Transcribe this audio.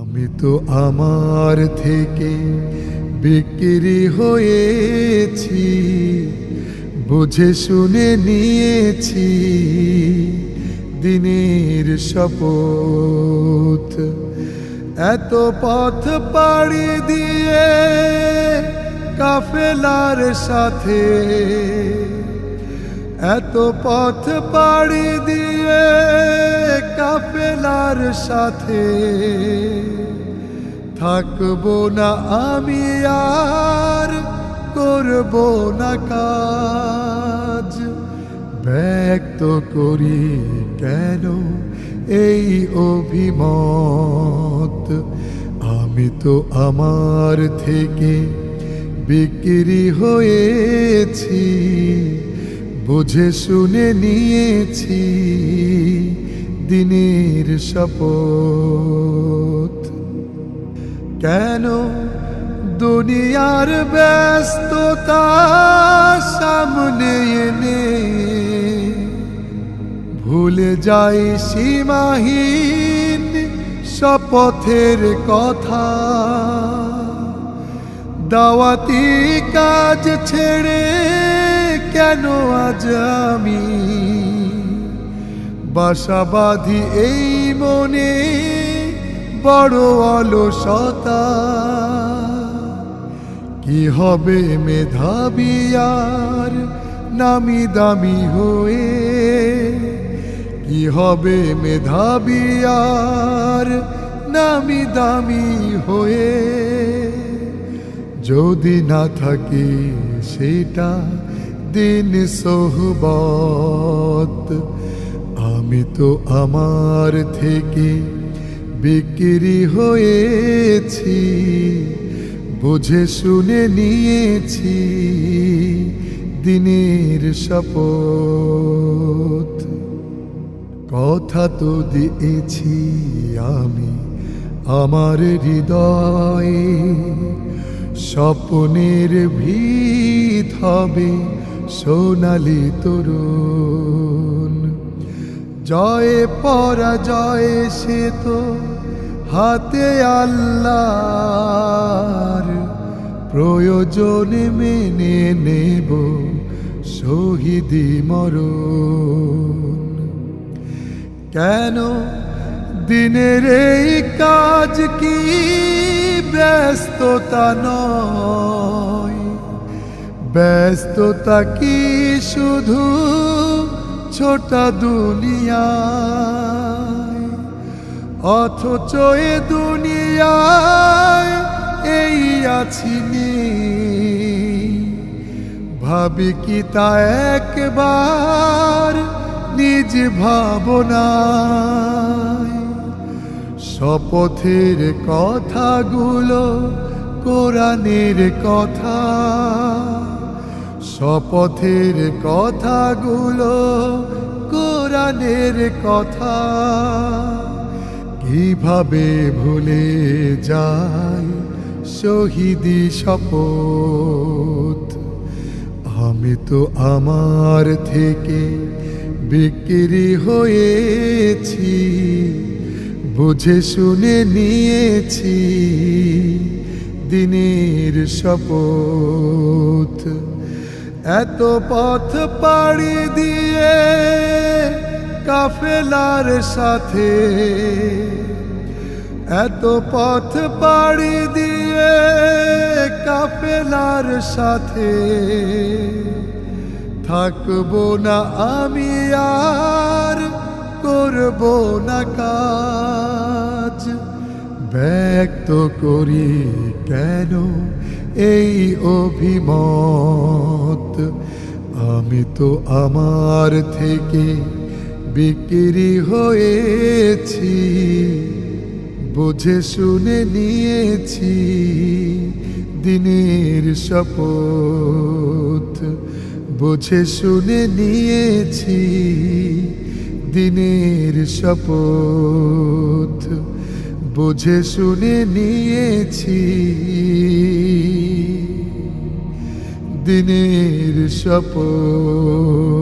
আমি তো আমার থেকে বিক্রি হয়েছি, বুঝে শুনে নিয়েছি দিনের শপথ। এত পথ পাড়ি দিয়ে কাফেলার সাথে, এত পথ পাড়ি দিয়ে কাফেলার সাথে থাকবো না আমি আর করব না কাজ। ব্যক্ত করি কেন এই অভিমত, আমি তো আমার থেকে বিক্রি হয়েছি, বুঝে শুনে নিয়েছি দিনের শপথ। কেন দুনিয়ার ব্যস্ততা সামনে এনে ভুলে যাই সীমাহীন শপথের কথা। দাওয়াতি কাজ ছেড়ে কেন আজ আমি বাসা বাঁধি এই মনে বড় অলসতা। কি হবে মেধাবী আর নামি দামি হয়ে, কি হবে মেধাবী আর নামি দামি হয়ে, যদি না থাকে সেটা দিন সোহবত। আমি তো আমার থেকে বিক্রি হয়েছি, বুঝে শুনে নিয়েছি দিনের শপথ। কথা তো দিয়েছি আমি আমার হৃদয়ে, স্বপ্নের ভিত হবে সোনালি তরুণ। জয়ে পরাজয়ে সে তো হাতে আল্লাহর, প্রয়োজনে মেনে নেব শহীদি মরণ। কেন দিনের এই কাজ কি ব্যস্ততা নয়, ব্যস্ততা কি শুধু ছোটা দুনিয়ায়, অথচ এ দুনিয়ায় এই আছি নেই। ভাবি কি তা একবার নিজ ভাবনায়, শপথের কথাগুলো কোরআনের কথা, শপথের কথাগুলো কোরআনের কথা। কিভাবে ভুলে যায় শহীদি শপথ, আমি তো আমার থেকে বিক্রি হয়েছি, বুঝে শুনে নিয়েছি দিনের শপথ। এত পথ পাড়ি দিয়ে কাফেলার সাথে, এত পথ পাড়ি দিয়ে কাফেলার সাথে থাকবো না আমি আর করব না কাজ। ব্যক্ত করি কেন এই অভিমত, আমি তো আমার থেকে বিক্রি হয়েছি, বুঝে শুনে নিয়েছি দিনের শপথ। বুঝে শুনে নিয়েছি দিনের শপথ, বুঝে শুনে নিয়েছি দিনের শপথ।